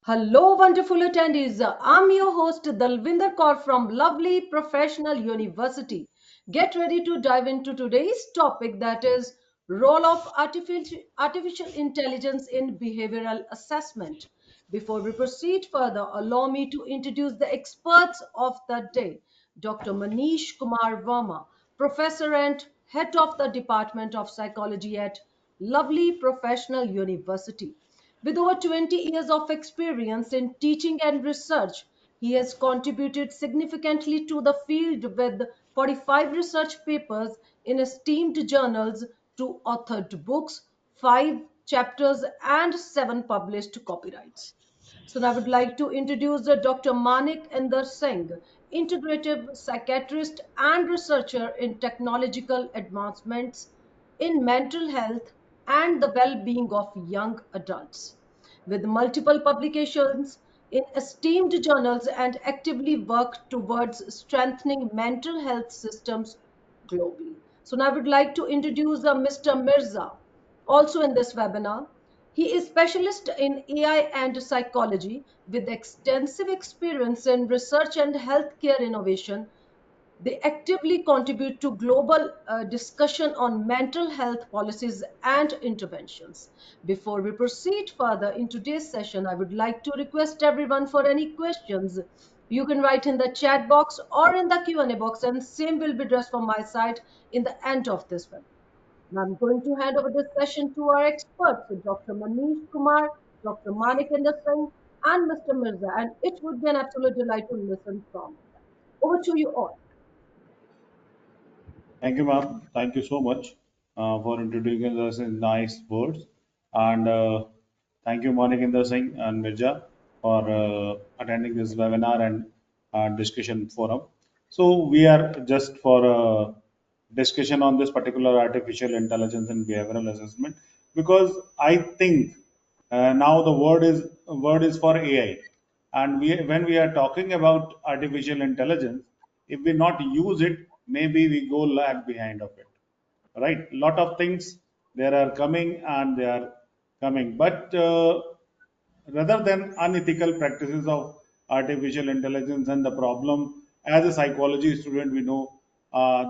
Hello, wonderful attendees. I'm your host, Dalvinder Kaur from lovely Professional University. Get ready to dive into today's topic, that is role of artificial intelligence in behavioral assessment. Before we proceed further, allow me to introduce the experts of the day. Dr. Manish Kumar Verma, Professor and Head of the Department of Psychology at Lovely Professional University. With over 20 years of experience in teaching and research, he has contributed significantly to the field with 45 research papers in esteemed journals, two authored books, five chapters, and seven published copyrights. So now I would like to introduce Dr. Manik Inder Singh, integrative psychiatrist and researcher in technological advancements in mental health and the well-being of young adults. With multiple publications in esteemed journals and actively work towards strengthening mental health systems globally. So now I would like to introduce Mr. Mirza, also in this webinar. He is specialist in AI and psychology with extensive experience in research and healthcare innovation. They actively contribute to global discussion on mental health policies and interventions. Before we proceed further in today's session, I would like to request everyone for any questions. You can write in the chat box or in the Q&A box, and same will be addressed from my side in the end of this webinar. Now I'm going to hand over this session to our experts, Dr. Manish Kumar, Dr. Manik Singh, and Mr. Mirza, and it would be an absolute delight to listen from them. Over to you all. Thank you, ma'am. Thank you so much for introducing us in nice words. And thank you, Monik Singh and Mirza, for attending this webinar and discussion forum. So we are just for a discussion on this particular artificial intelligence and behavioral assessment because I think now the word is for AI, and when we are talking about artificial intelligence, if we not use it, maybe we go lag behind of it, right? Lot of things there are coming and they are coming, but rather than unethical practices of artificial intelligence and the problem, as a psychology student we know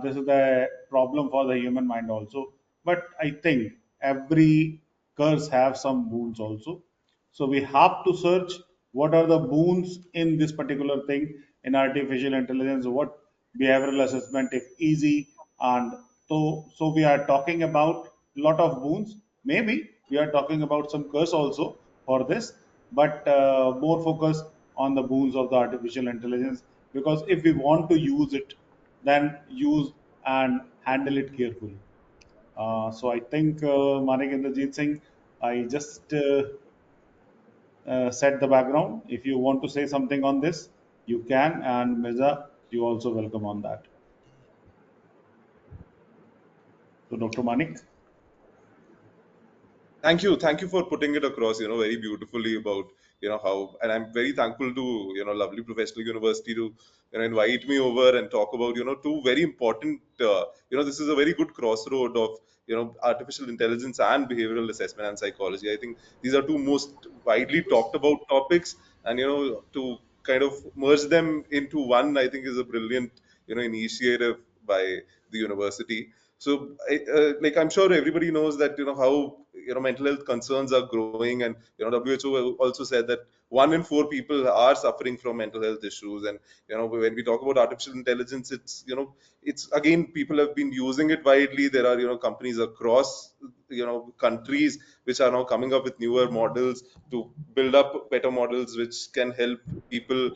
this is the problem for the human mind also, but I think every curse have some boons also. So we have to search what are the boons in this particular thing in artificial intelligence, what behavioral assessment if easy. And so we are talking about lot of boons. Maybe we are talking about some curse also for this, but more focus on the boons of the artificial intelligence, because if we want to use it, then use and handle it carefully. So I think Manik Inderjeet Singh, I just set the background. If you want to say something on this, you can, and Mirza, you also welcome on that. So Dr. Manik. Thank you for putting it across, very beautifully about, how, and I'm very thankful to, lovely Professional University to, invite me over and talk about, two very important, this is a very good crossroad of, artificial intelligence and behavioral assessment and psychology. I think these are two most widely talked about topics, and, to kind of merge them into one, I think is a brilliant, initiative by the university. So, like I'm sure everybody knows that how mental health concerns are growing, and WHO also said that 1 in 4 people are suffering from mental health issues. And when we talk about artificial intelligence, it's again, people have been using it widely. There are companies across countries which are now coming up with newer models to build up better models which can help people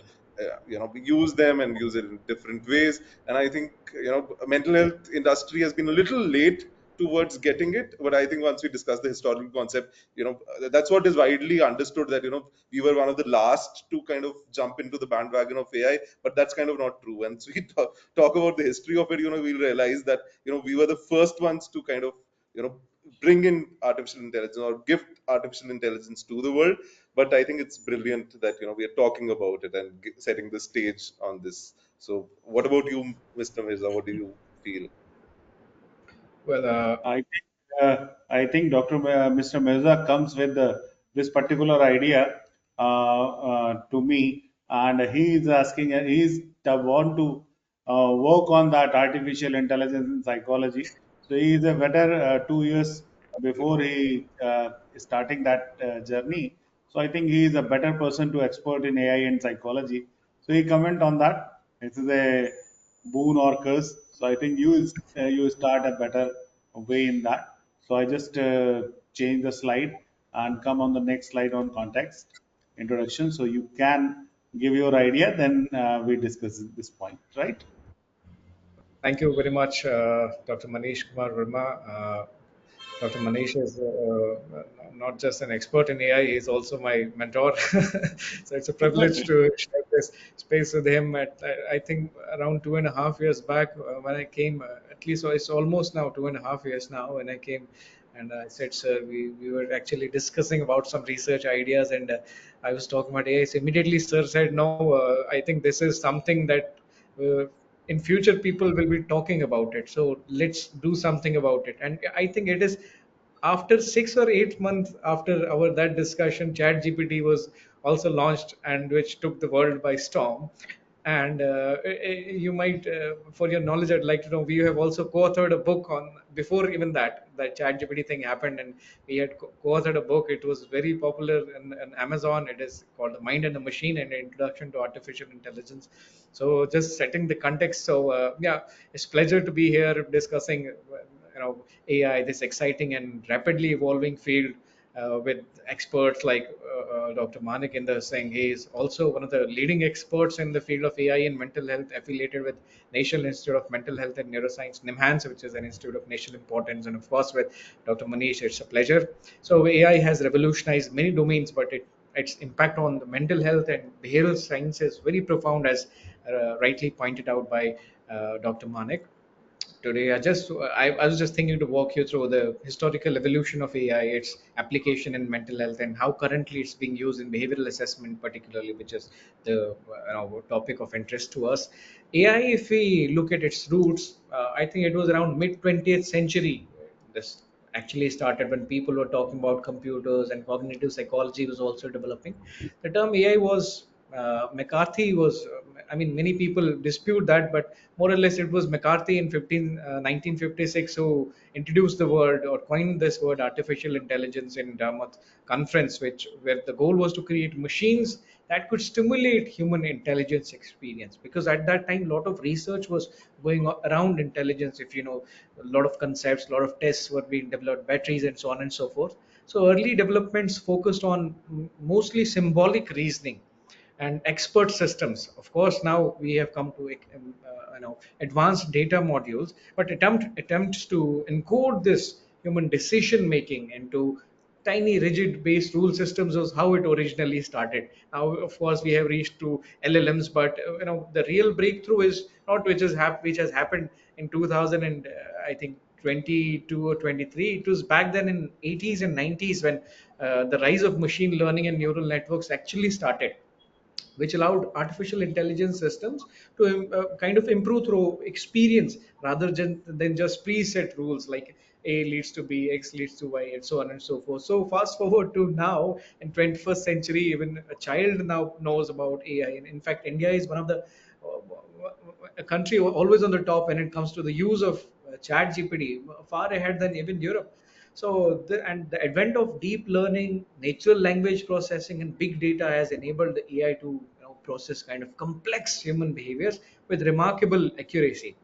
use them and use it in different ways. And I think mental health industry has been a little late towards getting it, but I think once we discuss the historical concept, that's what is widely understood, that we were one of the last to kind of jump into the bandwagon of AI, but that's kind of not true. Once we talk about the history of it, we'll realize that we were the first ones to kind of bring in artificial intelligence or gift artificial intelligence to the world. But I think it's brilliant that we are talking about it and setting the stage on this. So what about you, Mr. Mirza? What do you feel? Well, I think Dr. Mr. Mirza comes with this particular idea to me, and he is asking, he is the want to work on that artificial intelligence in psychology. So he is a better 2 years before he is starting that journey. So I think he is a better person to expert in AI and psychology. So he comment on that. It is a boon or curse. So I think you start a better way in that. So I just change the slide and come on the next slide on context introduction. So you can give your idea, then we discuss this point, right? Thank you very much, Dr. Manish Kumar Verma. Dr. Manish is not just an expert in AI, he's also my mentor. So it's a privilege Exactly. to share this space with him. I think around 2.5 years back when I came, at least it's almost now 2.5 years now when I came. And I said, sir, we were actually discussing about some research ideas, and I was talking about AI. So immediately, sir said, no, I think this is something that uh, in future people will be talking about it, so let's do something about it. And I think it is after 6 or 8 months after our that discussion, chat gpt was also launched, and which took the world by storm. And you might for your knowledge, I'd like to know, we have also co-authored a book on, before even that chat gpt thing happened, and we had co-authored a book. It was very popular in Amazon. It is called The Mind and the Machine, an introduction to artificial intelligence. So just setting the context. So yeah, it's pleasure to be here discussing AI, this exciting and rapidly evolving field, with experts like Dr. Manik in the saying. He is also one of the leading experts in the field of AI and mental health, affiliated with National Institute of Mental Health and Neuroscience, NIMHANS, which is an institute of national importance. And of course, with Dr. Manish, it's a pleasure. So AI has revolutionized many domains, but its impact on the mental health and behavioral science is very profound, as rightly pointed out by Dr. Manik. Today I was just thinking to walk you through the historical evolution of AI, its application in mental health, and how currently it's being used in behavioral assessment, particularly, which is the topic of interest to us. AI, if we look at its roots, I think it was around mid 20th century. This actually started when people were talking about computers, and cognitive psychology was also developing. The term AI was McCarthy was, I mean, many people dispute that, but more or less it was McCarthy in 1956 who introduced the word, or coined this word, artificial intelligence, in Dartmouth conference, which where the goal was to create machines that could stimulate human intelligence experience. Because at that time, a lot of research was going around intelligence. If you know, a lot of concepts, a lot of tests were being developed, batteries, and so on and so forth. So early developments focused on mostly symbolic reasoning and expert systems. Of course, now we have come to advanced data modules, but attempts to encode this human decision making into tiny rigid based rule systems was how it originally started. Now, of course, we have reached to LLMs, but the real breakthrough is not which has happened in 2000 and I think 22 or 23. It was back then in 80s and 90s when the rise of machine learning and neural networks actually started, which allowed artificial intelligence systems to kind of improve through experience rather than just preset rules like A leads to B, X leads to Y, and so on and so forth. So fast forward to now in 21st century, even a child now knows about AI. And in fact, India is one of the a country always on the top when it comes to the use of chat GPT, far ahead than even Europe. So the advent of deep learning, natural language processing, and big data has enabled the AI to process kind of complex human behaviors with remarkable accuracy.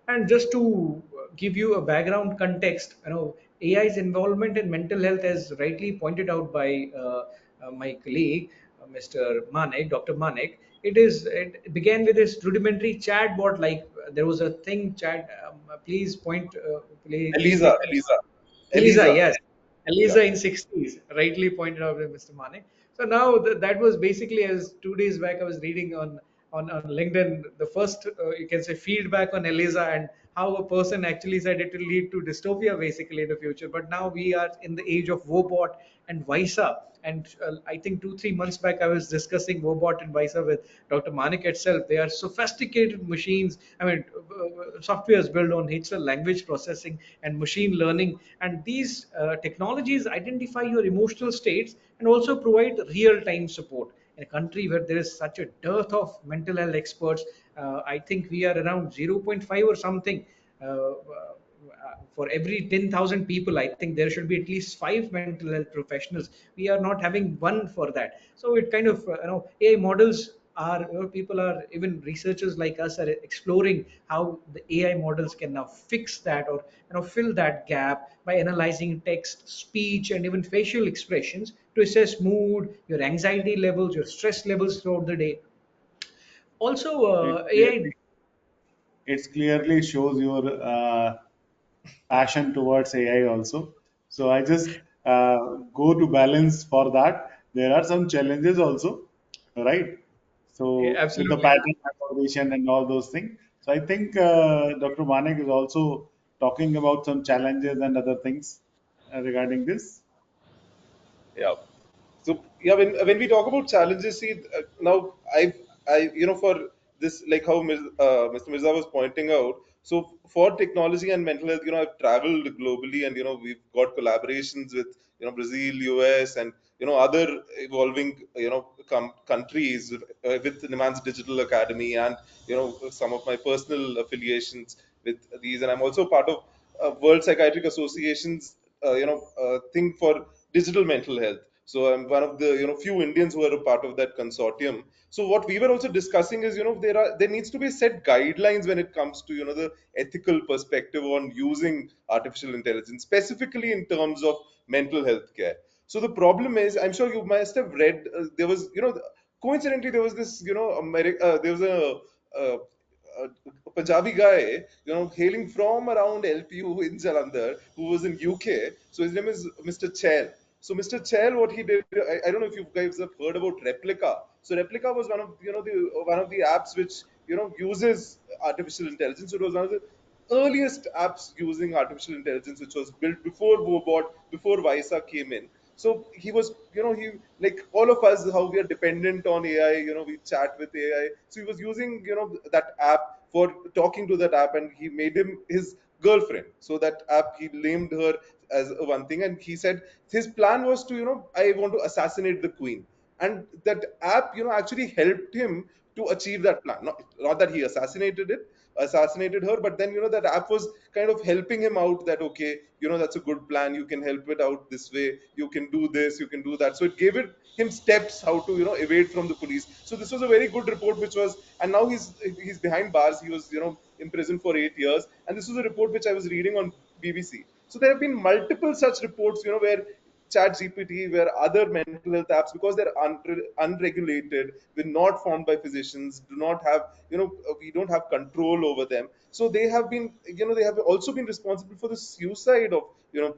And just to give you a background context, AI's involvement in mental health, as rightly pointed out by my colleague, Mr. Manek, Dr. Manek, it began with this rudimentary chatbot. Like there was a thing, chat. Please point. Please Eliza, take me. Eliza, Eliza, Eliza. yes. Yeah. Eliza in 60s, rightly pointed out by Mr. Manik. So now that was basically, as 2 days back I was reading on LinkedIn, the first you can say feedback on Eliza, and how a person actually said it will lead to dystopia basically in the future. But now we are in the age of Wobot and Visa. And I think 2 3 months back I was discussing Wobot and Visa with Dr. Manik itself. They are sophisticated machines. I mean, softwares built on natural language processing and machine learning. And these technologies identify your emotional states and also provide real-time support. In a country where there is such a dearth of mental health experts, I think we are around zero point 0.5 or something. For every 10,000 people, I think there should be at least 5 mental health professionals. We are not having one for that. So it kind of, AI models are, people are, even researchers like us are exploring how the AI models can now fix that, or fill that gap by analyzing text, speech, and even facial expressions to assess mood, your anxiety levels, your stress levels throughout the day. Also, It AI. clearly, it clearly shows your passion towards AI also. So I just go to balance for that. There are some challenges also, right? Yeah, So with the absolutely. pattern recognition and all those things. So I think Dr. Manek is also talking about some challenges and other things regarding this. Yeah. So yeah, when we talk about challenges, see now for this, like how Mr. Mirza was pointing out. So for technology and mental health, I've traveled globally, and we've got collaborations with Brazil, US, and other evolving countries with Niman's Digital Academy, and some of my personal affiliations with these, and I'm also part of World Psychiatric Association's thing for digital mental health. So I'm one of the few Indians who are a part of that consortium. So what we were also discussing is there needs to be set guidelines when it comes to the ethical perspective on using artificial intelligence, specifically in terms of mental health care. So the problem is, I'm sure you must have read, there was coincidentally there was this there was a Punjabi guy, hailing from around LPU in Jalandhar, who was in UK. So his name is Mr. Chair. So Mr. Chell, what he did, I don't know if you guys have heard about Replica. So Replica was one of the apps which uses artificial intelligence. So it was one of the earliest apps using artificial intelligence, which was built before Wobot, before Visa came in. So he was, he, like all of us, how we are dependent on AI. We chat with AI. So he was using that app for talking to that app, and he made him his girlfriend. So that app, he named her as one thing, and he said his plan was to I want to assassinate the queen, and that app actually helped him to achieve that plan. Not that he assassinated her, but then that app was kind of helping him out, that okay, that's a good plan, you can help it out this way, you can do this, you can do that. So it gave him steps how to evade from the police. So this was a very good report, which was, and now he's behind bars. He was in prison for 8 years, and this was a report which I was reading on BBC. So there have been multiple such reports, where chat gpt, where other mental health apps, because they're unregulated, were not formed by physicians, do not have we don't have control over them. So they have been, they have also been responsible for the suicide of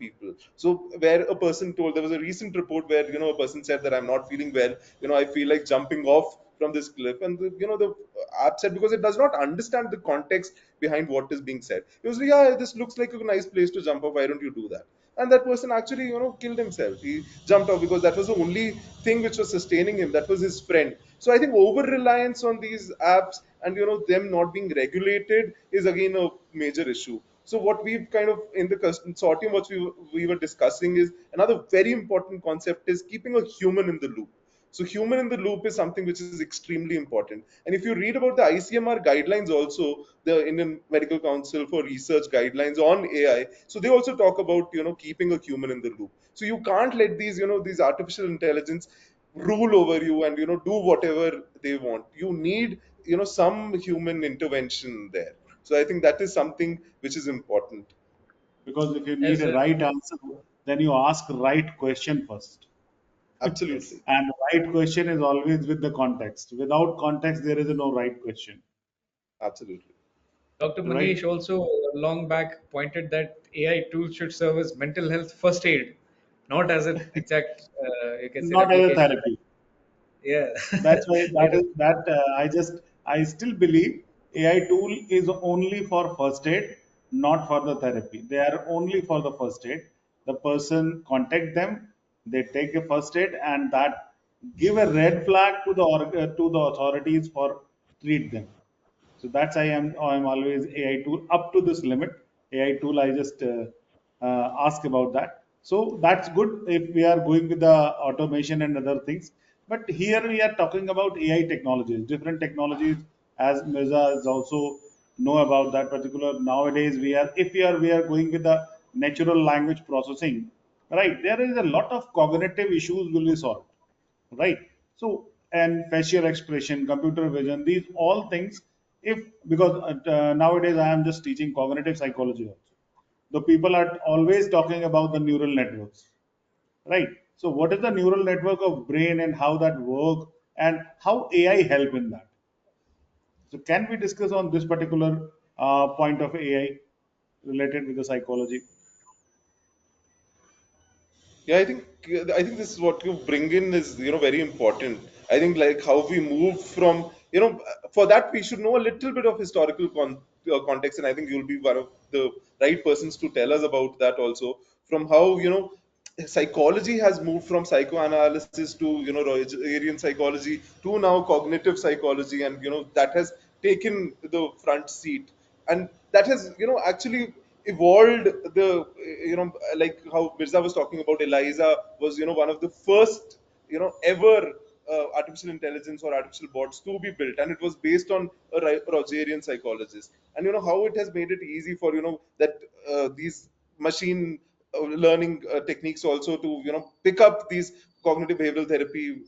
people. So where a person told, there was a recent report where a person said that I'm not feeling well, I feel like jumping off from this cliff, and the app said, because it does not understand the context behind what is being said, it was like, yeah, this looks like a nice place to jump off, why don't you do that? And that person actually killed himself. He jumped off because that was the only thing which was sustaining him, that was his friend. So I think over reliance on these apps, and them not being regulated, is again a major issue. So what we've kind of in the consortium, what we were discussing, is another very important concept is keeping a human in the loop. So human in the loop is something which is extremely important. And if you read about the ICMR guidelines also, the Indian Medical Council for Research guidelines on AI, so they also talk about keeping a human in the loop. So you can't let these artificial intelligence rule over you and do whatever they want. You need some human intervention there. So I think that is something which is important. Because if you need As a right answer, then you ask right question first. Absolutely. And the right question is always with the context. Without context, there is no right question, Absolutely. Dr. right? Manish also long back pointed that AI tools should serve as mental health first aid, not as an exact, you can say, Not as a replication. therapy. Yeah, That's why you that know, is that I still believe AI tool is only for first aid. not for the therapy. They are only for the first aid. The person contact them, they take a first aid, and that give a red flag to to the authorities for treat them. So that's I'm always AI tool up to this limit. AI tool I just ask about that. So that's good if we are going with the automation and other things. But here we are talking about AI technologies, different technologies, as Mirza is also know about that particular. Nowadays we are going with the natural language processing, right? There is a lot of cognitive issues will be solved, right? So, and facial expression, computer vision, these all things, if because nowadays I am just teaching cognitive psychology also. The people are always talking about the neural networks, right? So what is the neural network of brain and how that work and how AI help in that? So can we discuss on this particular point of AI related with the psychology? Yeah, I think this is what you bring in is very important. I think like how we move from for that we should know a little bit of historical context, and I think you'll be one of the right persons to tell us about that also. From how psychology has moved from psychoanalysis to Rogerian psychology to now cognitive psychology, and that has taken the front seat, and that has actually evolved the like how Mirza was talking about. Eliza was one of the first ever artificial intelligence or artificial bots to be built, and it was based on a Rogerian psychologist. And how it has made it easy for that these machine learning techniques also to pick up these cognitive behavioral therapy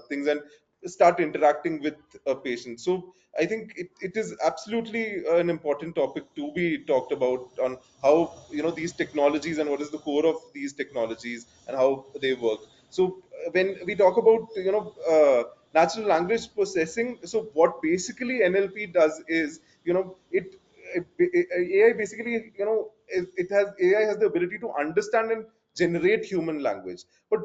things and start interacting with a patient. So I think it is absolutely an important topic to be talked about on how these technologies and what is the core of these technologies and how they work. So when we talk about natural language processing, so what basically NLP does is AI basically AI has the ability to understand and generate human language, but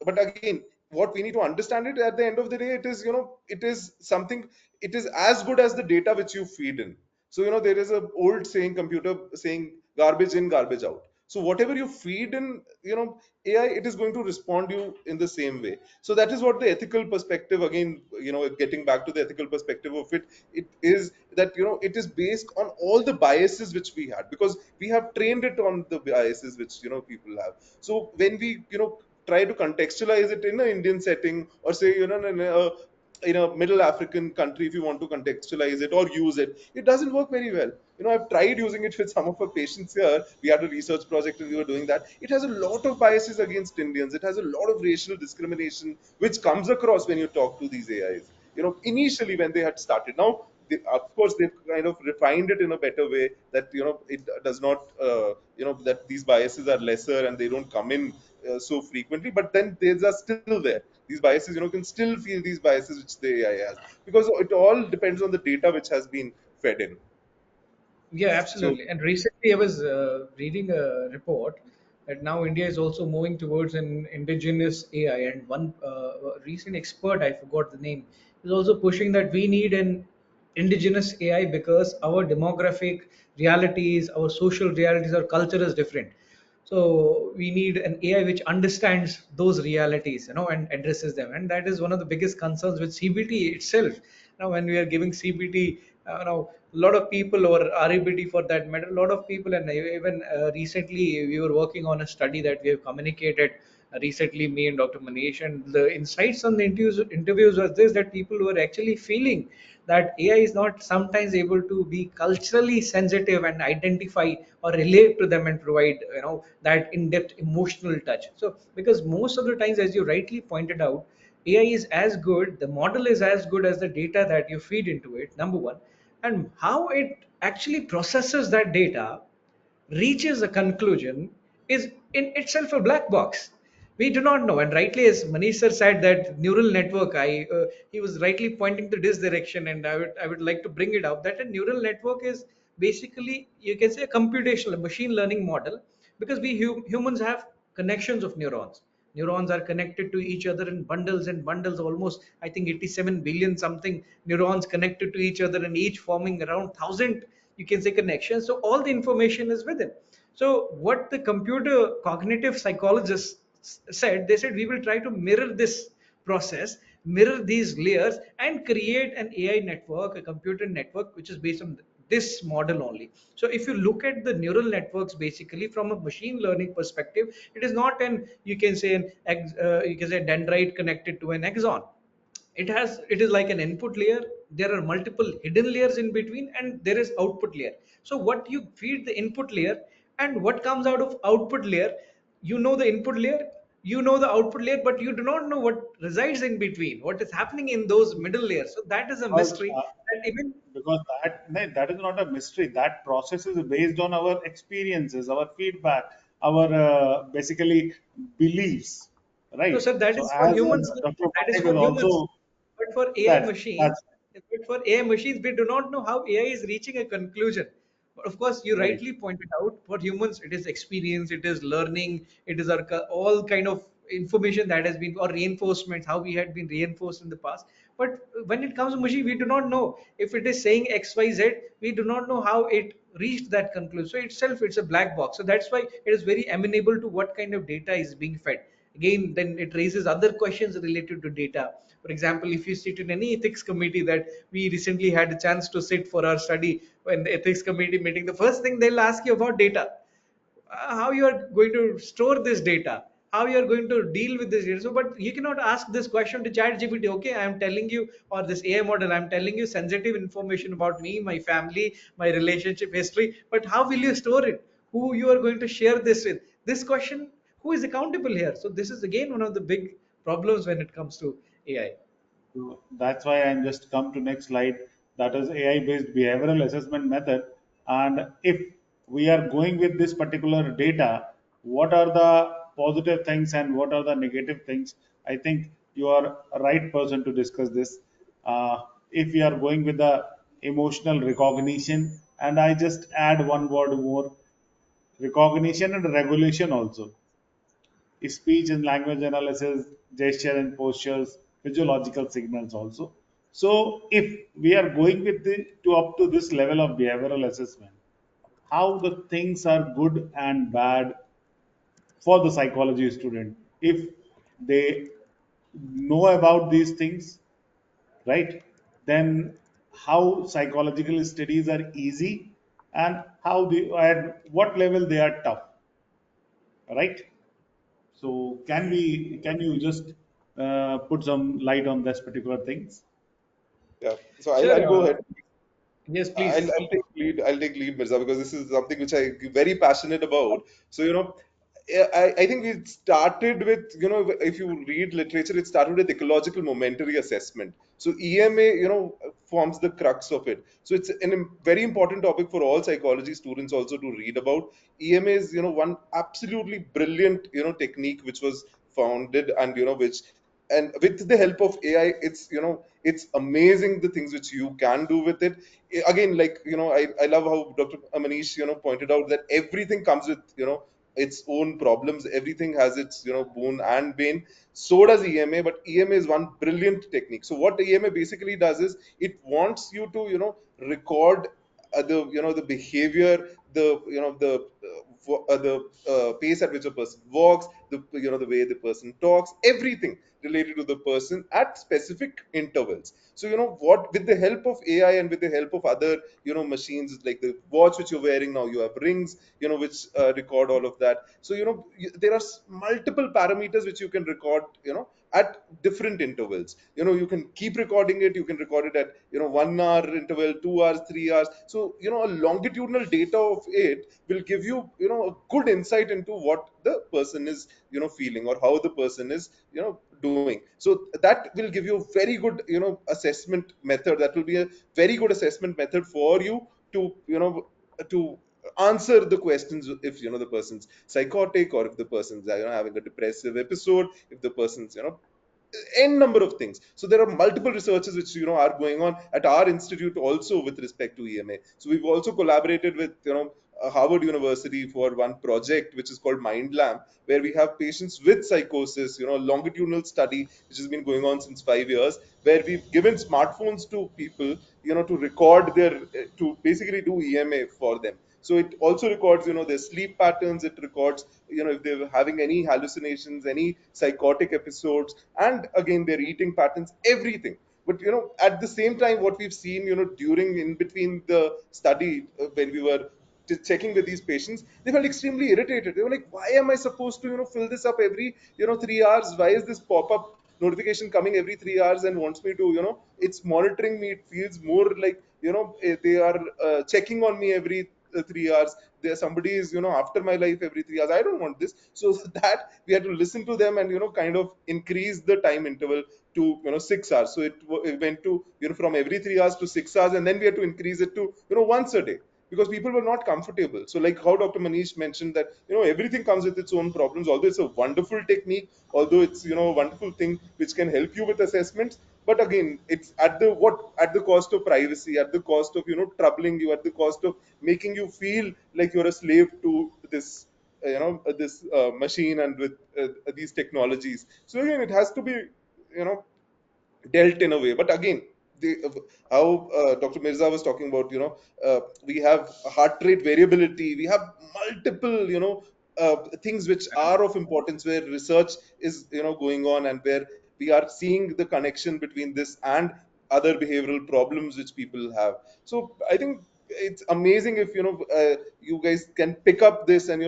but again, what we need to understand it at the end of the day, it is it is something, it is as good as the data which you feed in. So there is a old saying, computer saying, garbage in, garbage out. So whatever you feed in AI, it is going to respond you in the same way. So that is what the ethical perspective, again, getting back to the ethical perspective of it is that it is based on all the biases which we had, because we have trained it on the biases which people have. So when we try to contextualize it in an Indian setting, or say in a middle African country, if you want to contextualize it or use it, it doesn't work very well. I've tried using it with some of our patients here. We had a research project and we were doing that. It has a lot of biases against Indians. It has a lot of racial discrimination, which comes across when you talk to these AIs. Initially when they had started, now of course they've kind of refined it in a better way, that it does not that these biases are lesser and they don't come in so frequently, but then they are still there. These biases, can still feel these biases which the AI has, because it all depends on the data which has been fed in. Yeah, So absolutely. And recently, I was reading a report that now India is also moving towards an indigenous AI. And one recent expert, I forgot the name, is also pushing that we need an indigenous AI because our demographic realities, our social realities, our culture is different. So we need an AI which understands those realities, and addresses them. And that is one of the biggest concerns with CBT itself. Now, when we are giving CBT, now a lot of people, or RABT for that matter, a lot of people, and even recently we were working on a study that we have communicated recently, me and Dr. Manish, and the insights on the interviews was this, that people were actually feeling that AI is not sometimes able to be culturally sensitive and identify or relate to them and provide that in-depth emotional touch. So because most of the times, as you rightly pointed out, AI is as good, the model is as good as the data that you feed into it, number one, and how it actually processes that data, reaches a conclusion, is in itself a black box. We do not know. And rightly, as Manish sir said, that neural network, he was rightly pointing to this direction, and I would like to bring it up that a neural network is basically, you can say, a computational, a machine learning model, because we humans have connections of neurons. Neurons are connected to each other in bundles and bundles, almost I think 87 billion something neurons connected to each other, and each forming around 1,000 you can say connection. So all the information is within. So what the computer cognitive psychologists said, they said we will try to mirror this process, mirror these layers, and create an AI network, a computer network, which is based on this model only. So if you look at the neural networks, basically from a machine learning perspective, it is not an, you can say you can say dendrite connected to an axon. It is like an input layer. There are multiple hidden layers in between, and there is output layer. So what you feed the input layer, and what comes out of output layer, you know the input layer, you know the output layer, but you do not know what resides in between, what is happening in those middle layers. So that is a Because mystery. And even because that no, that is not a mystery. That process is based on our experiences, our feedback, our basically beliefs, no, right? sir, that So is for as humans. Dr. That is Patek for is humans. also But for AI that's machines, we do not know how AI is reaching a conclusion. But of course, you right. rightly pointed out, for humans, it is experience, it is learning, it is our all kind of information that has been, or reinforcements, how we had been reinforced in the past. But when it comes to machine, we do not know if it is saying X, Y, Z. We do not know how it reached that conclusion. So itself, it's a black box. So that's why it is very amenable to what kind of data is being fed. Again, then it raises other questions related to data. For example, if you sit in any ethics committee, that we recently had a chance to sit for our study, when the ethics committee meeting, the first thing they'll ask you about data, how you are going to store this data, how you are going to deal with this data. So but you cannot ask this question to chat gpt. Okay, I am telling you, or this AI model, I'm telling you sensitive information about me, my family, my relationship history, but how will you store it, who you are going to share this with, this question, who is accountable here? So this is again one of the big problems when it comes to AI. So that's why I'm just come to next slide. That is AI-based behavioral assessment method. And if we are going with this particular data, what are the positive things and what are the negative things? I think you are a right person to discuss this. If we are going with the emotional recognition, and I just add one word more, recognition and regulation also, speech and language analysis, gesture and postures, physiological signals also. So if we are going with the to up to this level of behavioral assessment, how the things are good and bad for the psychology student, if they know about these things, right? Then how psychological studies are easy and how they at what level they are tough, right? So can you just put some light on this particular things? Yeah. So Sure. I'll go ahead. Yes, I'll, please. I'll take lead. I'll take lead, Mirza, because this is something which I'm very passionate about. So, I think it started with, if you read literature, it started with ecological momentary assessment. So EMA, forms the crux of it. So it's a very important topic for all psychology students also to read about. EMA is, one absolutely brilliant, technique which was founded, and, and with the help of AI, it's amazing the things which you can do with it. Again, like, I love how Dr. Manish, pointed out that everything comes with, its own problems. Everything has its, boon and bane. So does EMA, but EMA is one brilliant technique. So what EMA basically does is it wants you to, record the behavior, the pace at which a person walks, the way the person talks, everything related to the person at specific intervals. So, what, with the help of AI and with the help of other, machines, like the watch which you're wearing now, you have rings, which record all of that. So, there are multiple parameters which you can record, at different intervals. You can keep recording it. You can record it at, 1 hour interval, 2 hours, 3 hours. So, a longitudinal data of it will give you, a good insight into what the person is, feeling, or how the person is, doing. So that will give you a very good, assessment method. That will be a very good assessment method for you to, to answer the questions, if, the person's psychotic, or if the person's, having a depressive episode, if the person's, n number of things. So there are multiple researches which, are going on at our institute also with respect to EMA. So we've also collaborated with, Harvard University for one project which is called MindLamp, where we have patients with psychosis, longitudinal study which has been going on since 5 years, where we've given smartphones to people, to record to basically do EMA for them. So it also records, their sleep patterns. It records, if they're having any hallucinations, any psychotic episodes, and again, their eating patterns, everything. But at the same time, what we've seen, during in between the study, when we were checking with these patients, they felt extremely irritated. They were like, why am I supposed to fill this up every 3 hours? Why is this pop-up notification coming every 3 hours and wants me to, it's monitoring me. It feels more like, they are checking on me every 3 hours. There somebody is, after my life every 3 hours. I don't want this. So that we had to listen to them and kind of increase the time interval to 6 hours. So it went to from every 3 hours to 6 hours, and then we had to increase it to once a day, because people were not comfortable. So like how Dr. Manish mentioned, that everything comes with its own problems. Although it's a wonderful technique, although it's a wonderful thing which can help you with assessments, but again, it's at the cost of privacy, at the cost of troubling you, at the cost of making you feel like you're a slave to this this machine and with these technologies. So again, it has to be you know dealt in a way. But again, how Dr. Mirza was talking about, we have heart rate variability, we have multiple, things which are of importance, where research is, going on, and where we are seeing the connection between this and other behavioral problems which people have. So I think it's amazing if you guys can pick up this and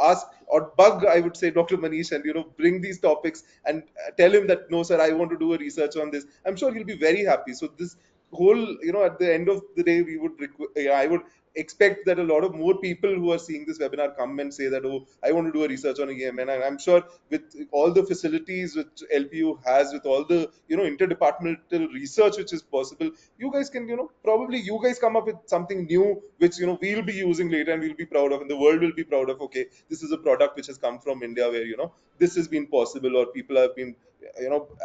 ask or bug, I would say, Dr. Manish, and bring these topics and tell him that, no sir, I want to do a research on this. I'm sure he'll be very happy. So this whole, at the end of the day, we would I would expect that a lot of more people who are seeing this webinar come and say that, oh, I want to do a research on EMN. And I'm sure with all the facilities which LPU has, with all the interdepartmental research which is possible, you guys can probably you guys come up with something new which we'll be using later, and we'll be proud of, and the world will be proud of. Okay, this is a product which has come from India, where this has been possible, or people have been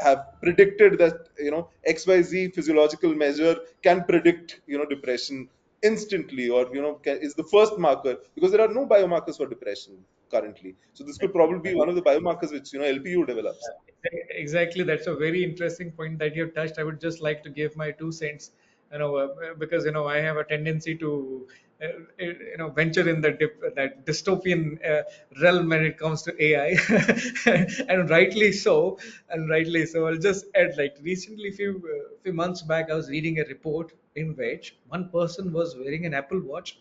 have predicted that XYZ physiological measure can predict depression instantly, or is the first marker, because there are no biomarkers for depression currently. So this could probably be one of the biomarkers which LPU develops. Exactly, that's a very interesting point that you've touched. I would just like to give my 2 cents, because I have a tendency to, venture in the that dystopian realm when it comes to AI, and rightly so, and rightly so. I'll just add, like recently, few months back, I was reading a report in which one person was wearing an Apple Watch,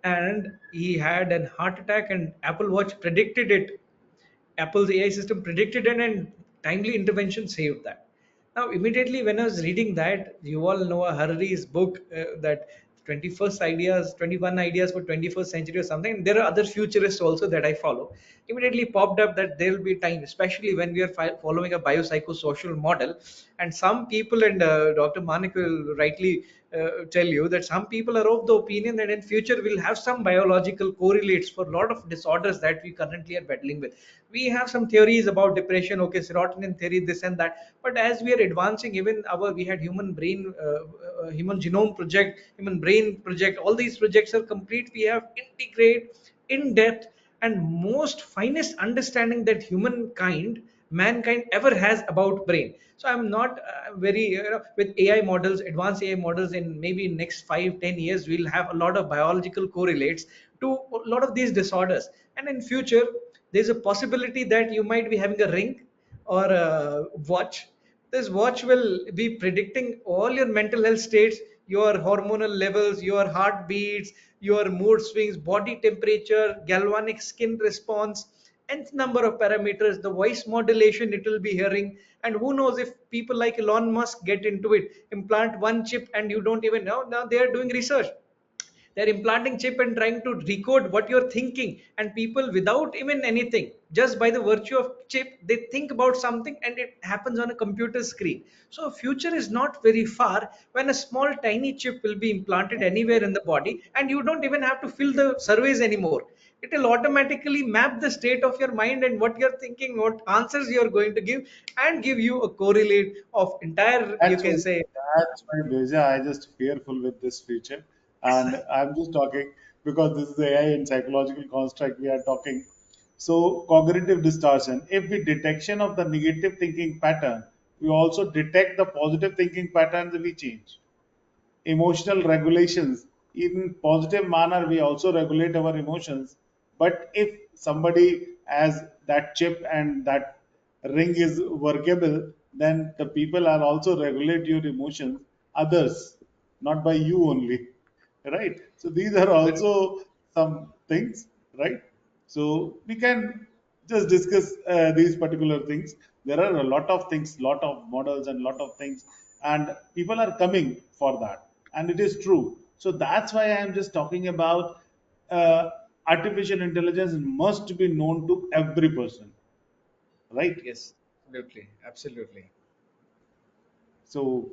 and he had an heart attack, and Apple Watch predicted it. Apple's AI system predicted it, and timely intervention saved that. Now, immediately when I was reading that, you all know Harari's book, that 21st ideas, 21 ideas for 21st century or something. There are other futurists also that I follow. Immediately popped up that there will be time, especially when we are following a biopsychosocial model. And some people, and Dr. Manik will rightly tell you that some people are of the opinion that in future we'll have some biological correlates for a lot of disorders that we currently are battling with. We have some theories about depression, okay, serotonin theory, this and that. But as we are advancing, even we had human brain, human genome project, human brain project, all these projects are complete. We have integrate in depth and most finest understanding that mankind ever has about brain. So I'm not very, with AI models, advanced AI models, in maybe next 5-10 years we'll have a lot of biological correlates to a lot of these disorders. And in future there's a possibility that you might be having a ring or a watch. This watch will be predicting all your mental health states, your hormonal levels, your heartbeats, your mood swings, body temperature, galvanic skin response, and number of parameters, the voice modulation it will be hearing. And who knows, if people like Elon Musk get into it, implant one chip and you don't even know. Now they are doing research, they're implanting chip and trying to decode what you're thinking, and people without even anything, just by the virtue of chip, they think about something and it happens on a computer screen. So future is not very far when a small tiny chip will be implanted anywhere in the body, and you don't even have to fill the surveys anymore. It will automatically map the state of your mind and what you're thinking, what answers you're going to give, and give you a correlate of entire, you That's can why, say. that's why, Beja, I just fearful with this feature, and I'm just talking. because this is AI and psychological construct we are talking. So cognitive distortion. If we detection of the negative thinking pattern, we also detect the positive thinking patterns we change. Emotional regulations. In positive manner, we also regulate our emotions. But if somebody has that chip and that ring is workable, then the people are also regulate your emotions, others, not by you only, right? So these are Very also some things, right? So we can just discuss these particular things. There are a lot of things, lot of models and lot of things, and people are coming for that, and it is true. So that's why I am just talking about uh, artificial intelligence must be known to every person, right? yes, absolutely, absolutely. So,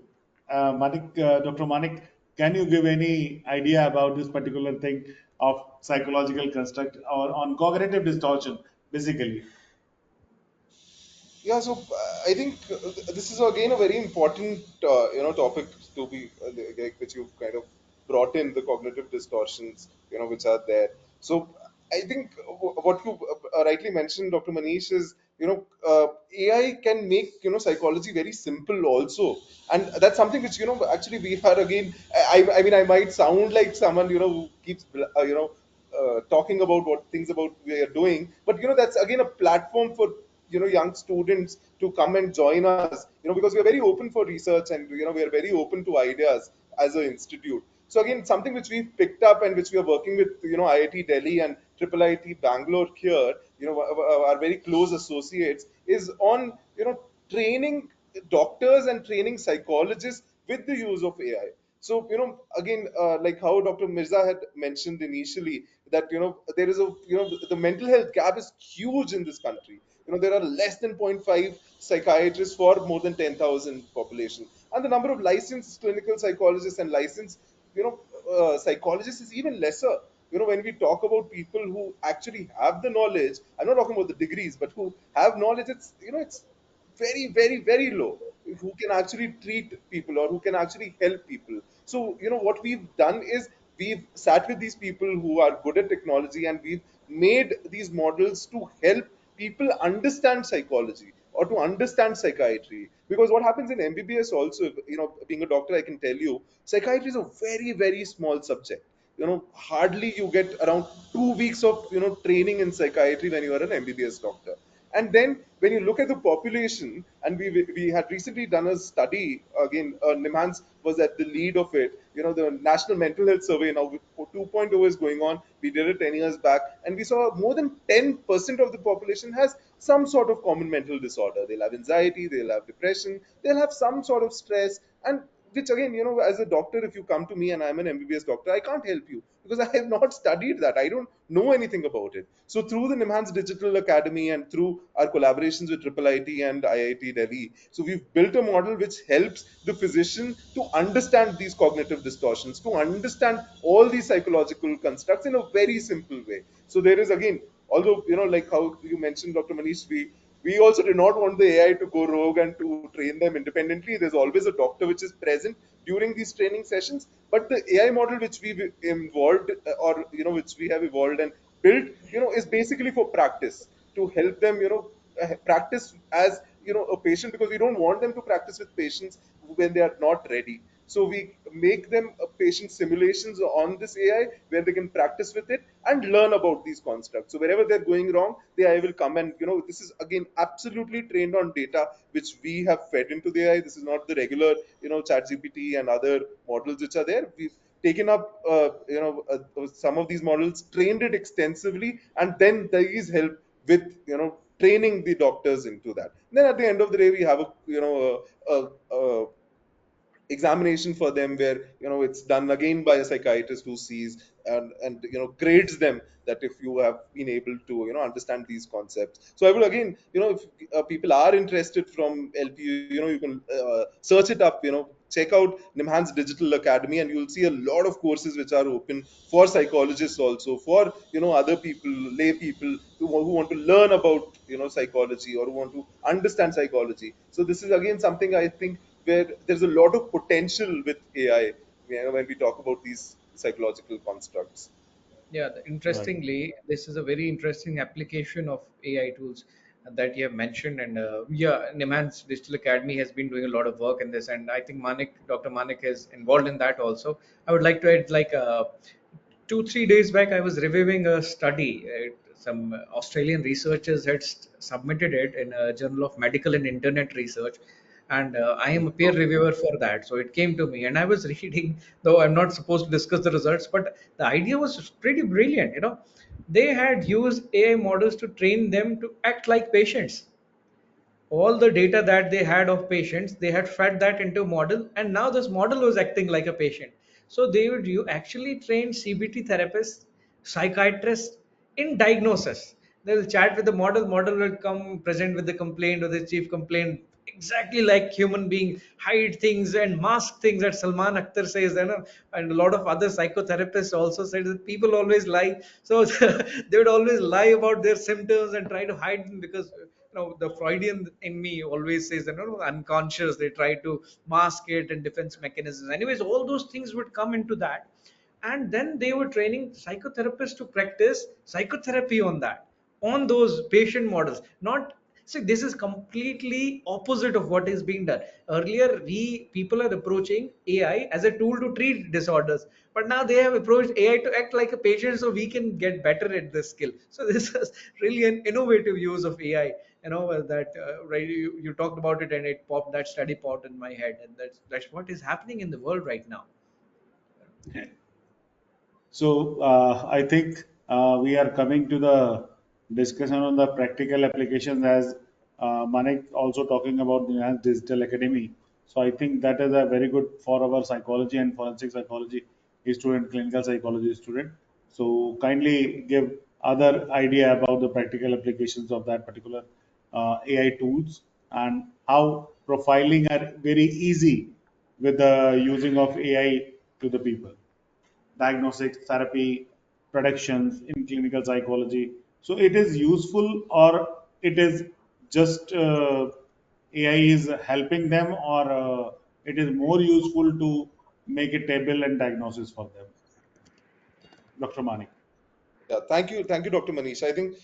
Manik, Dr. Manik, can you give any idea about this particular thing of psychological construct or on cognitive distortion, basically? Yeah, so I think this is again a very important topic to be like, which you've kind of brought in, the cognitive distortions which are there. So I think what you rightly mentioned, Dr. Manish, is AI can make psychology very simple also, and that's something which actually we are again. I mean, I might sound like someone who keeps talking about what things about we are doing, but that's again a platform for young students to come and join us, because we are very open for research, and we are very open to ideas as an institute. So again, something which we've picked up and which we are working with IIT Delhi and triple IT Bangalore here, our very close associates, is on training doctors and training psychologists with the use of AI. So again, like how Dr. Mirza had mentioned initially, that there is a the mental health gap is huge in this country. There are less than zero point 0.5 psychiatrists for more than 10,000 population, and the number of licensed clinical psychologists and licensed psychologists is even lesser. When we talk about people who actually have the knowledge, I'm not talking about the degrees, but who have knowledge, it's very, very, very low, who can actually treat people or who can actually help people. So what we've done is we've sat with these people who are good at technology, and we've made these models to help people understand psychology or to understand psychiatry. Because what happens in MBBS also, being a doctor, I can tell you, psychiatry is a very, very small subject. Hardly you get around 2 weeks of training in psychiatry when you are an MBBS doctor. And then when you look at the population, and we had recently done a study again, Nimans was at the lead of it. The National Mental Health Survey now 2.0 is going on. We did it 10 years back, and we saw more than 10% of the population has some sort of common mental disorder. They'll have anxiety, they'll have depression, they'll have some sort of stress, and which again, as a doctor, if you come to me and I'm an MBBS doctor, I can't help you because I have not studied that. I don't know anything about it. So through the Nimhan's Digital Academy and through our collaborations with Triple IT and IIT Delhi, so we've built a model which helps the physician to understand these cognitive distortions, to understand all these psychological constructs in a very simple way. So there is again, although like how you mentioned, Dr. Manish, we also did not want the AI to go rogue and to train them independently. There's always a doctor which is present during these training sessions. But the AI model which we've involved, or which we have evolved and built, is basically for practice, to help them, practice as a patient, because we don't want them to practice with patients when they are not ready. So we make them patient simulations on this AI where they can practice with it and learn about these constructs. So wherever they're going wrong, the AI will come, and this is again absolutely trained on data which we have fed into the AI. This is not the regular ChatGPT and other models which are there. We've taken up some of these models, trained it extensively, and then these help with training the doctors into that. Then at the end of the day, we have a examination for them where it's done again by a psychiatrist who sees and grades them, that if you have been able to understand these concepts. So I will again, if people are interested from LPU, you can search it up, check out Nimhan's Digital Academy, and you'll see a lot of courses which are open for psychologists, also for other people, lay people who want to learn about psychology, or who want to understand psychology. So this is again something I think where there's a lot of potential with AI, when we talk about these psychological constructs. Yeah, Right. interestingly, this is a very interesting application of AI tools that you have mentioned. And yeah, Nimans Digital Academy has been doing a lot of work in this. And I think Dr. Manik is involved in that also. I would like to add, like, 2 3 days back, I was reviewing a study. Some Australian researchers had submitted it in a Journal of Medical and Internet Research, and I am a peer reviewer for that. So it came to me, and I was reading. Though I'm not supposed to discuss the results, but the idea was pretty brilliant. They had used AI models to train them to act like patients. All the data that they had of patients, they had fed that into a model, and now this model was acting like a patient. So they would you actually train CBT therapists, psychiatrists in diagnosis. They'll chat with the model will come present with the complaint or the chief complaint exactly like human being, hide things and mask things, that Salman Akhtar says, and a lot of other psychotherapists also said that people always lie. So they would always lie about their symptoms and try to hide them, because the Freudian in me always says that unconscious, they try to mask it and defense mechanisms. Anyways, all those things would come into that, and then they were training psychotherapists to practice psychotherapy on that, on those patient models. Not See, this is completely opposite of what is being done. Earlier, we people are approaching AI as a tool to treat disorders, but now they have approached AI to act like a patient, so we can get better at this skill. So this is really an innovative use of AI. That right, you talked about it, and it popped, that study popped in my head, and that's what is happening in the world right now. So I think we are coming to the discussion on the practical applications as Manik also talking about the Enhanced Digital Academy. So I think that is a very good for our psychology and forensic psychology student, clinical psychology student. So kindly give other idea about the practical applications of that particular AI tools and how profiling are very easy with the using of AI to the people, diagnostics, therapy, predictions in clinical psychology. So it is useful, or it is just AI is helping them, or it is more useful to make a table and diagnosis for them. Dr. Manik. Yeah, thank you, Dr. Manish. I think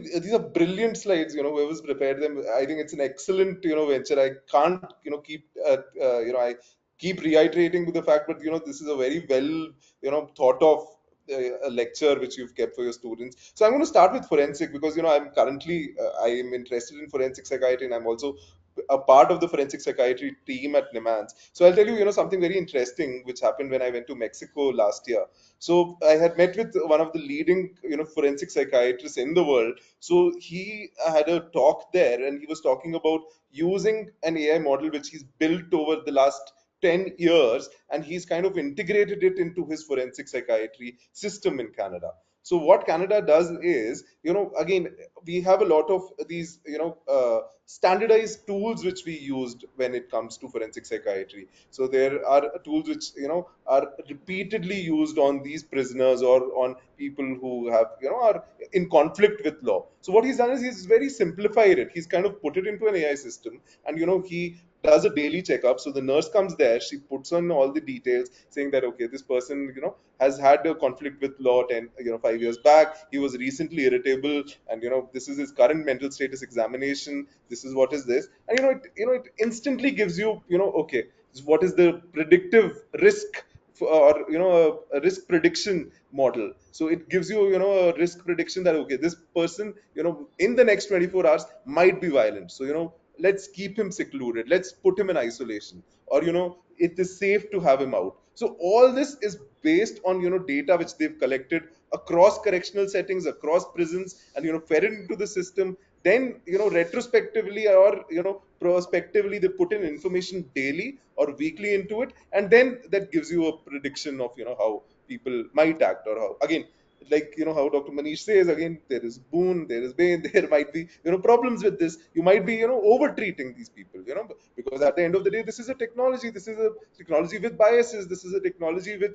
these are brilliant slides. Whoever's prepared them, I think it's an excellent venture. I can't keep I keep reiterating to the fact, but this is a very well thought of a lecture which you've kept for your students. So I'm going to start with forensic because I'm currently I am interested in forensic psychiatry, and I'm also a part of the forensic psychiatry team at Nimans. So I'll tell you something very interesting which happened when I went to Mexico last year. So I had met with one of the leading, forensic psychiatrists in the world. So he had a talk there, and he was talking about using an AI model which he's built over the last 10 years, and he's kind of integrated it into his forensic psychiatry system in Canada. So what Canada does is, again, we have a lot of these, standardized tools which we used when it comes to forensic psychiatry. So there are tools which are repeatedly used on these prisoners or on people who have are in conflict with law. So what he's done is he's very simplified it. He's kind of put it into an AI system, and he does a daily checkup. So the nurse comes there, she puts on all the details, saying that okay, this person has had a conflict with law 5 years back. He was recently irritable, and this is his current mental status examination. This is what is this, and it instantly gives you okay, what is the predictive risk or a risk prediction model. So it gives you a risk prediction that okay, this person in the next 24 hours might be violent, so let's keep him secluded, let's put him in isolation, or it is safe to have him out. So all this is based on data which they've collected across correctional settings, across prisons, and fed it into the system. Then retrospectively or prospectively, they put in information daily or weekly into it, and then that gives you a prediction of how people might act, or how, again, like how Dr. Manish says, again, there is boon, there is bane, there might be problems with this. You might be over treating these people, because at the end of the day, this is a technology, this is a technology with biases, this is a technology with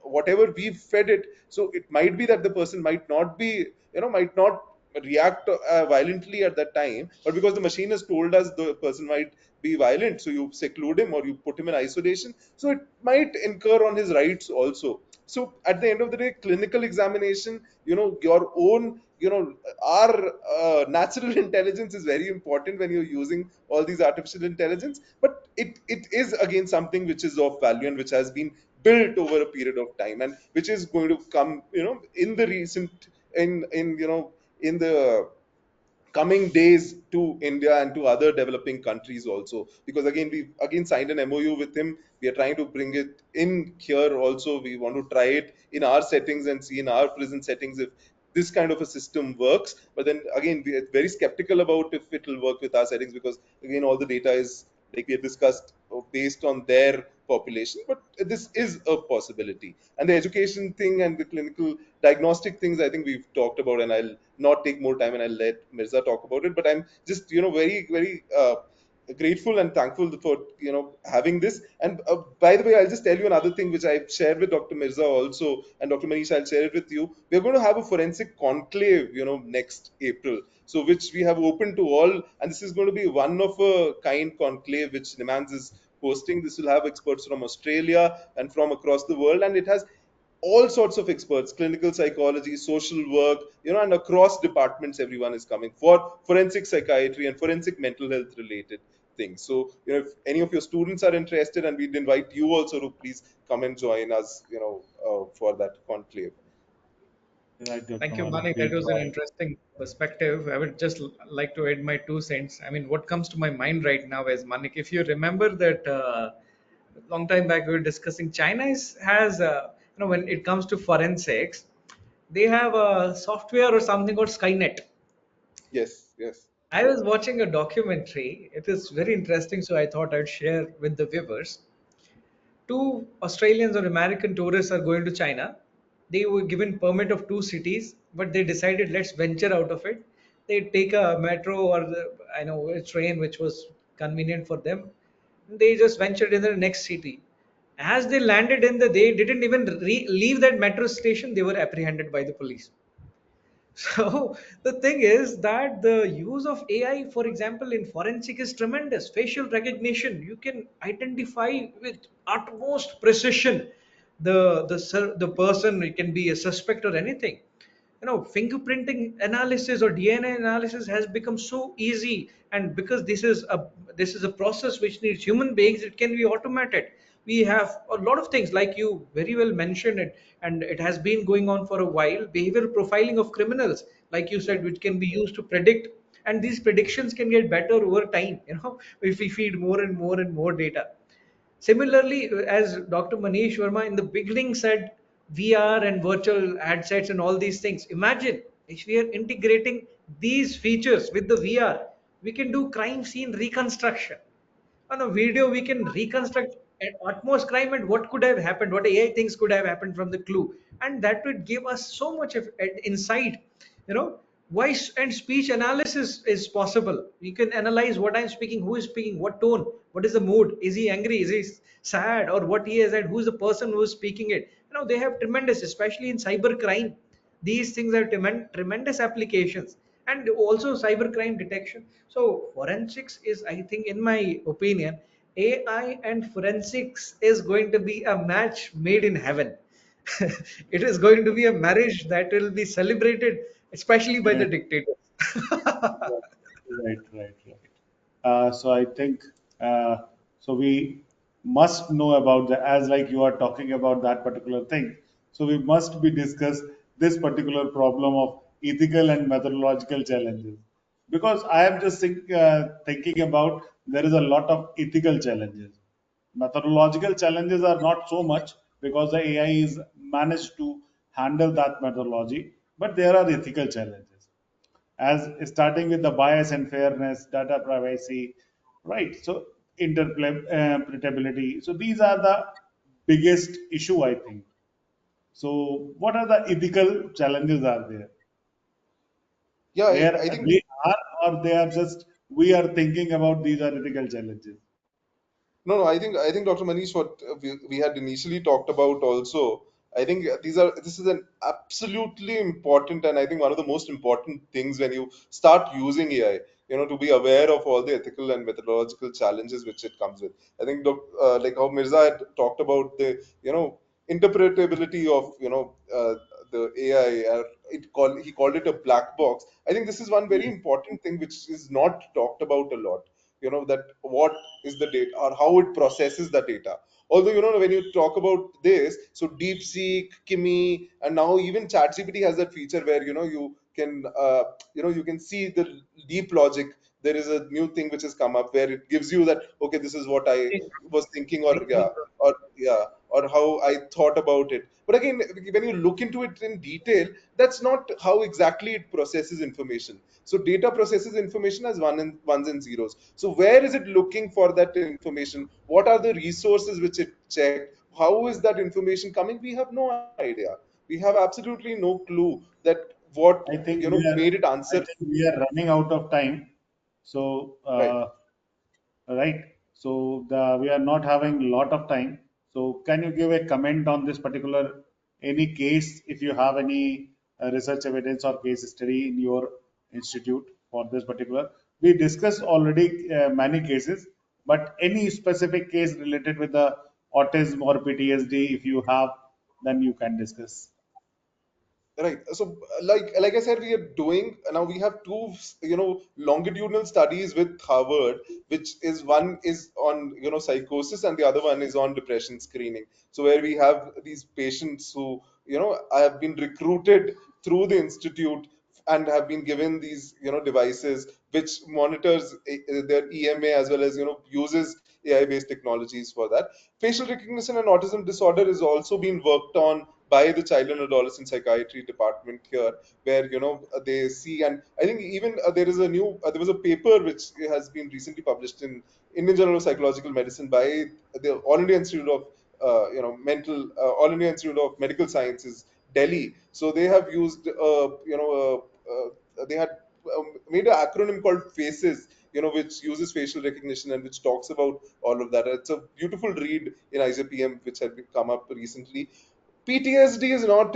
whatever we've fed it. So it might be that the person might not be might not react violently at that time, but because the machine has told us the person might be violent, so you seclude him or you put him in isolation, so it might incur on his rights also. So at the end of the day, clinical examination, your own, our natural intelligence is very important when you're using all these artificial intelligence. But it is again something which is of value and which has been built over a period of time, and which is going to come, in the recent, in the coming days to India and to other developing countries also. Because again, we again signed an MOU with him. We are trying to bring it in here also. We want to try it in our settings and see in our prison settings if this kind of a system works. But then again, we are very skeptical about if it will work with our settings, because again, all the data is, like we had discussed, based on their population. But this is a possibility. And the education thing and the clinical diagnostic things, I think we've talked about, and I'll not take more time and I'll let Mirza talk about it. But I'm just, very, very grateful and thankful for, having this. And by the way, I'll just tell you another thing which I've shared with Dr. Mirza also, and Dr. Manish, I'll share it with you. We're going to have a forensic conclave, next April. So which we have open to all, and this is going to be one of a kind conclave which Nimans is hosting. This will have experts from Australia and from across the world, and it has all sorts of experts, clinical psychology, social work, and across departments, everyone is coming for forensic psychiatry and forensic mental health related things. So, if any of your students are interested, and we'd invite you also to please come and join us, for that conclave. Right, Dr. Thank you, Malik. Manik. That was an interesting perspective. I would just like to add my 2 cents. I mean, what comes to my mind right now is, Manik, if you remember that long time back we were discussing, China has, when it comes to forensics, they have a software or something called Skynet. Yes, yes. I was watching a documentary. It is very interesting, so I thought I'd share with the viewers. Two Australians or American tourists are going to China. They were given permit of two cities, but they decided let's venture out of it. They take a metro or I know a train which was convenient for them. They just ventured in the next city. As they landed they didn't even leave that metro station. They were apprehended by the police. So the thing is that the use of AI, for example, in forensic is tremendous. Facial recognition, you can identify with utmost precision the person. It can be a suspect or anything. Fingerprinting analysis or DNA analysis has become so easy, and because this is a process which needs human beings, it can be automated. We have a lot of things like you very well mentioned it, and it has been going on for a while. Behavioral profiling of criminals, like you said, which can be used to predict, and these predictions can get better over time, if we feed more and more and more data. Similarly, as Dr. Manish Verma in the beginning said, VR and virtual headsets and all these things. Imagine if we are integrating these features with the VR, we can do crime scene reconstruction. On a video, we can reconstruct an utmost crime and what could have happened, what AI things could have happened from the clue, and that would give us so much of insight. Voice and speech analysis is possible. You can analyze what I'm speaking, who is speaking, what tone, what is the mood, is he angry, is he sad, or what he is, and who is the person who is speaking it. They have tremendous, especially in cyber crime. These things have tremendous applications, and also cybercrime detection. So forensics is, I think, in my opinion, AI and forensics is going to be a match made in heaven. It is going to be a marriage that will be celebrated, especially by the Right, dictators. right, right, right. So I think so we must know about the, as like you are talking about that particular thing. So we must be discuss this particular problem of ethical and methodological challenges, because I am just thinking about there is a lot of ethical challenges. Methodological challenges are not so much because the AI is managed to handle that methodology, but there are ethical challenges, as starting with the bias and fairness, data privacy, right? So interpretability. So these are the biggest issue, I think. So what are the ethical challenges are there? Yeah, I Where think. they are, or they are just we are thinking about these are ethical challenges. No, no, I think Dr. Manish, what we had initially talked about also, I think this is an absolutely important, and I think one of the most important things when you start using AI, to be aware of all the ethical and methodological challenges which it comes with. I think like how Mirza had talked about the, interpretability of the AI. He called it a black box. I think this is one very important thing which is not talked about a lot. That what is the data or how it processes the data. Although when you talk about this, so DeepSeek, Kimi, and now even ChatGPT has that feature where you can see the deep logic. There is a new thing which has come up where it gives you that, okay, this is what I was thinking, or how I thought about it. But again, when you look into it in detail, that's not how exactly it processes information. So data processes information as ones and zeros. So where is it looking for that information? What are the resources which it checked? How is that information coming? We have no idea. We have absolutely no clue that what I think we are, made it I answer think we are running out of time. So, right. right. So we are not having a lot of time. So can you give a comment on this particular, any case, if you have any research evidence or case study in your institute for this particular? We discussed already many cases, but any specific case related with the autism or PTSD, if you have, then you can discuss. Right. So, like I said, we are doing now. We have two, longitudinal studies with Harvard, which is one is on psychosis, and the other one is on depression screening. So, where we have these patients who have been recruited through the institute and have been given these devices which monitors their EMA as well as uses AI based technologies for that. Facial recognition and autism disorder is also being worked on by the child and adolescent psychiatry department here, where they see. And I think even there was a paper which has been recently published in Indian Journal of Psychological Medicine by the All India Institute of All India Institute of Medical Sciences, Delhi. So they have used they had made an acronym called FACES, which uses facial recognition and which talks about all of that. It's a beautiful read in IJPM, which had come up recently. PTSD is not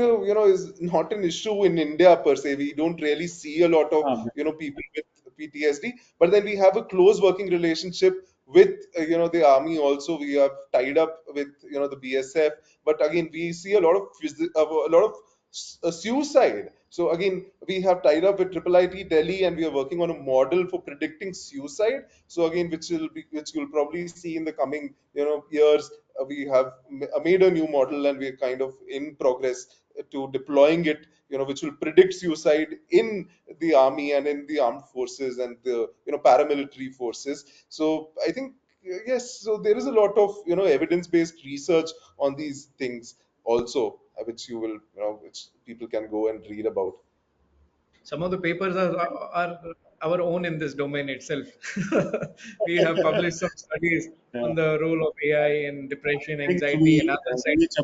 an issue in India per se. We don't really see a lot of Ah, people with PTSD, but then we have a close working relationship with the army. Also, we have tied up with the BSF. But again, we see a lot of suicide. So again, we have tied up with Triple IT Delhi, and we are working on a model for predicting suicide. So again, which you'll probably see in the coming years. We have made a new model, and we're kind of in progress to deploying it, which will predict suicide in the army and in the armed forces and the paramilitary forces. So I think yes, so there is a lot of evidence based research on these things also, which which people can go and read about. Some of the papers are our own in this domain itself. We have published some studies yeah. on the role of AI in depression, I think anxiety, and other reach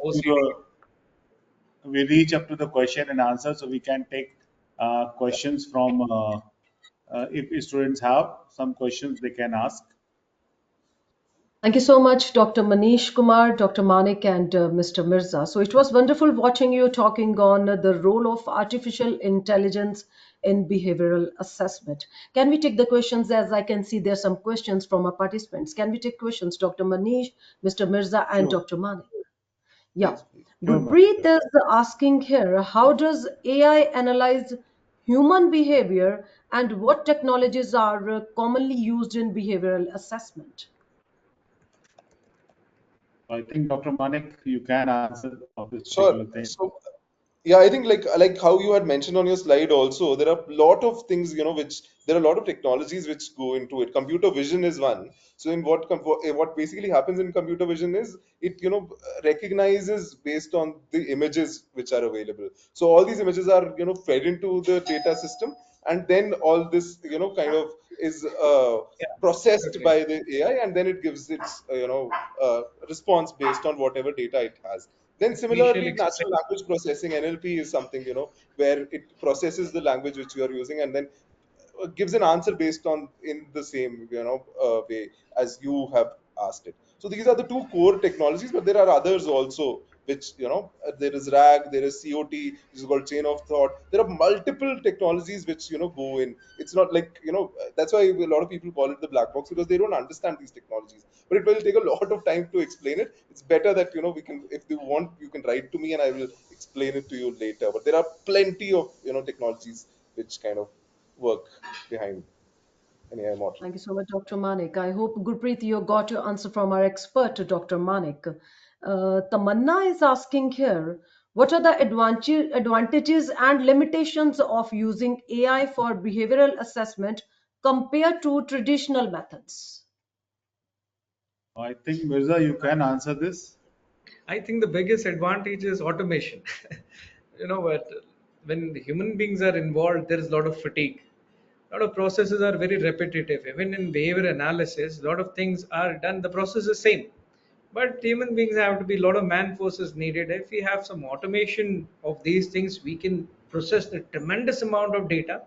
up to OCD. the question and answer, so we can take questions from if students have some questions they can ask. Thank you so much, Dr. Manish Kumar, Dr. Manik, and Mr. Mirza. So it was wonderful watching you talking on the role of artificial intelligence in behavioral assessment. Can we take the questions? As I can see, there's some questions from our participants. Can we take questions, Dr. Manish, Mr. Mirza, and Sure, Dr. Manik? Yeah. Please, please. sure, ma'am. Gurpreet Sure. is asking here, how does AI analyze human behavior and what technologies are commonly used in behavioral assessment? I think Dr. Manik, you can answer of this Sure. particular thing. So yeah, I think like how you had mentioned on your slide also, there are a lot of things, which there are a lot of technologies which go into it. Computer vision is one. So in what basically happens in computer vision is it recognizes based on the images which are available. So all these images are fed into the data system, and then all this kind of is Yeah, processed absolutely. by the AI, and then it gives its response based on whatever data it has. Then Facial similarly, natural expression. language processing (NLP) is something where it processes the language which you are using and then gives an answer based on in the same way as you have asked it. So these are the two core technologies, but there are others also, which, there is RAG, there is COT, which is called chain of thought. There are multiple technologies which, go in. It's not like, that's why a lot of people call it the black box, because they don't understand these technologies. But it will take a lot of time to explain it. It's better that, we can, if you want, you can write to me and I will explain it to you later. But there are plenty of, technologies which kind of work behind an AI model. Thank you so much, Dr. Manik. I hope, Gurpreet, you got your answer from our expert, Dr. Manik. Tamanna is asking here, what are the advantages and limitations of using AI for behavioral assessment compared to traditional methods? I think Mirza, you can answer this. I think the biggest advantage is automation. But when the human beings are involved, there is a lot of fatigue. A lot of processes are very repetitive. Even in behavior analysis, a lot of things are done. The process is same, but human beings have to be a lot of man forces needed. If we have some automation of these things, we can process a tremendous amount of data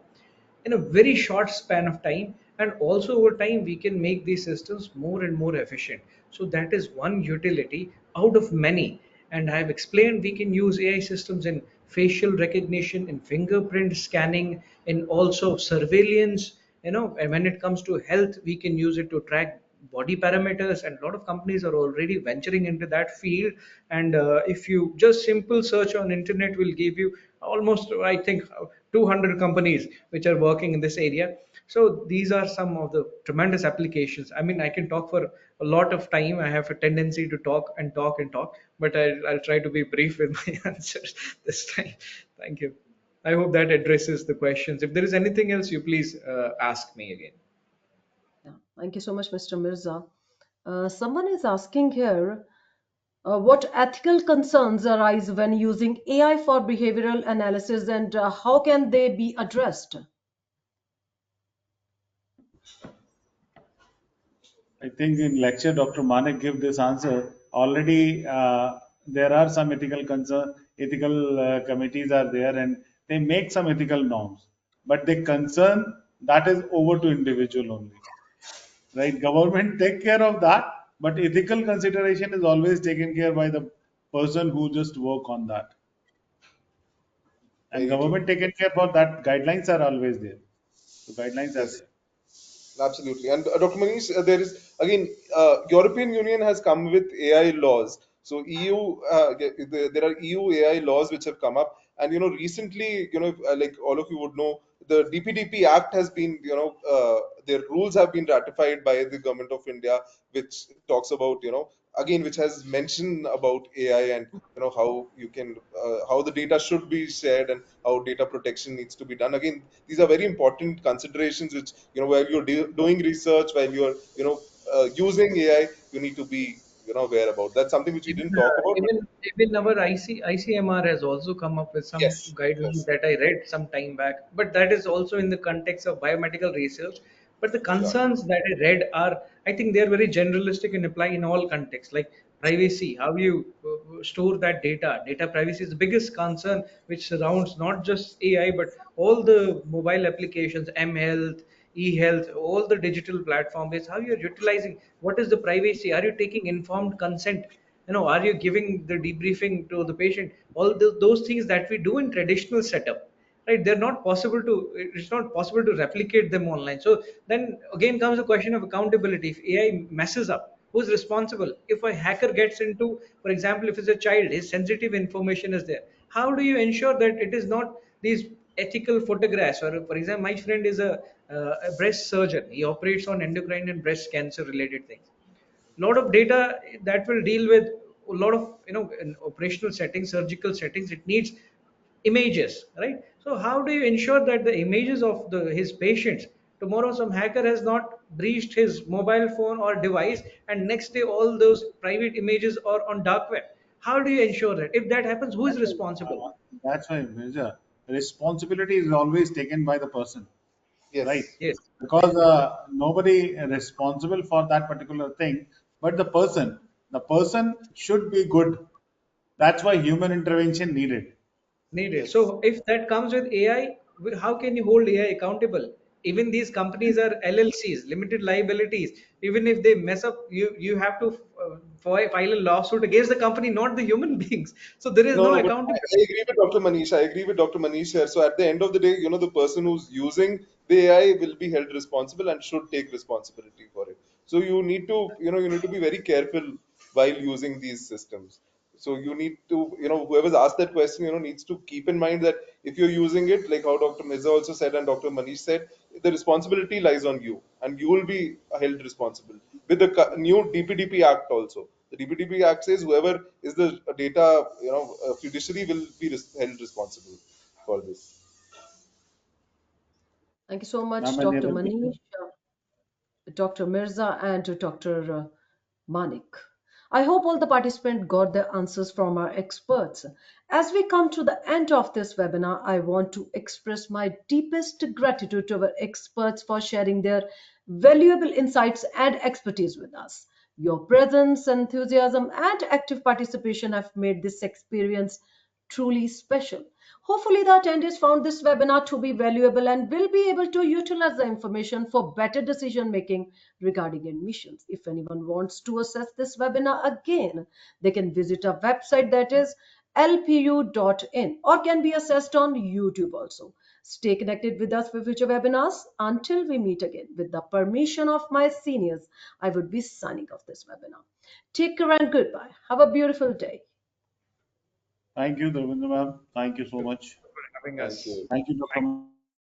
in a very short span of time, and also over time we can make these systems more and more efficient. So that is one utility out of many. And I have explained we can use AI systems in facial recognition, in fingerprint scanning, in also surveillance. And when it comes to health, we can use it to track body parameters, and a lot of companies are already venturing into that field. And if you just simple search on internet will give you almost, I think, 200 companies which are working in this area. So these are some of the tremendous applications. I mean, I can talk for a lot of time. I have a tendency to talk and talk and talk, but I'll try to be brief with my answers this time. Thank you. I hope that addresses the questions. If there is anything else, you please ask me again. Yeah, thank you so much, Mr. Mirza. Someone is asking here, what ethical concerns arise when using AI for behavioral analysis and how can they be addressed? I think in lecture, Dr. Manik give this answer. Already, there are some ethical committees are there, and they make some ethical norms. But the concern that is over to individual only, right? Government take care of that, but ethical consideration is always taken care by the person who just work on that. And Very true. government taken care for that. Guidelines are always there. So guidelines are Yes. there. Absolutely. And Dr. Manish, there is again, European Union has come with AI laws. So EU, there are EU AI laws which have come up, and recently, like all of you would know, the DPDP Act has been, their rules have been ratified by the government of India, which talks about, again, which has mentioned about AI, and how you can, how the data should be shared, and how data protection needs to be done. Again, these are very important considerations which, while you're doing research, while you're using AI, you need to be aware about. That's something which we Even didn't talk about, but even our ICMR has also come up with some yes, guidelines yes, that I read some time back. But that is also in the context of biomedical research. But the yeah, concerns that I read are, I think, they are very generalistic and apply in all contexts. Like privacy, how you store that data. Data privacy is the biggest concern which surrounds not just AI but all the mobile applications, M Health, e-health, all the digital platform. Is how you're utilizing. What is the privacy? Are you taking informed consent? Are you giving the debriefing to the patient? All those things that we do in traditional setup, right? They're not possible to, it's not possible to replicate them online. So then again comes the question of accountability. If AI messes up, who's responsible? If a hacker gets into, for example, if it's a child, his sensitive information is there, how do you ensure that it is not these ethical photographs? Or for example, my friend is a breast surgeon. He operates on endocrine and breast cancer related things. Lot of data that will deal with a lot of, in operational settings, surgical settings, it needs images, right? So how do you ensure that the images of his patients, tomorrow some hacker has not breached his mobile phone or device, and next day all those private images are on dark web? How do you ensure that if that happens, who is That's responsible? why, that's why Mirza, responsibility is always taken by the person, right? yes, Yes. Because nobody is responsible for that particular thing, but the person should be good. That's why human intervention needed. Needed. yes, So if that comes with AI, how can you hold AI accountable? even these companies are LLCs, limited liabilities. Even if they mess up, you have to file a lawsuit against the company, not the human beings. So there is No, no no, but I accountability. agree with Dr. Manish. I agree with Dr. Manish here. So at the end of the day, the person who's using the AI will be held responsible and should take responsibility for it. So you need to, you need to be very careful while using these systems. So you need to, whoever's asked that question, needs to keep in mind that if you're using it, like how Dr. Mirza also said and Dr. Manish said, the responsibility lies on you, and you will be held responsible with the new DPDP Act also. The DPDP Act says whoever is the data, fiduciary will be held responsible for this. Thank you so much, I'm Dr. unable to hear. Manish, Dr. Mirza, and Dr. Manik. I hope all the participants got the answers from our experts. As we come to the end of this webinar, I want to express my deepest gratitude to our experts for sharing their valuable insights and expertise with us. Your presence, enthusiasm, and active participation have made this experience truly special. Hopefully, the attendees found this webinar to be valuable and will be able to utilize the information for better decision making regarding admissions. If anyone wants to access this webinar again, they can visit our website, that is lpu.in, or can be accessed on YouTube also. Stay connected with us for future webinars. Until we meet again, with the permission of my seniors, I would be signing off this webinar. Take care and goodbye. Have a beautiful day. Thank you, Dravindra ma'am. Thank you so much. For having Thank us. you. Thank you, Dr.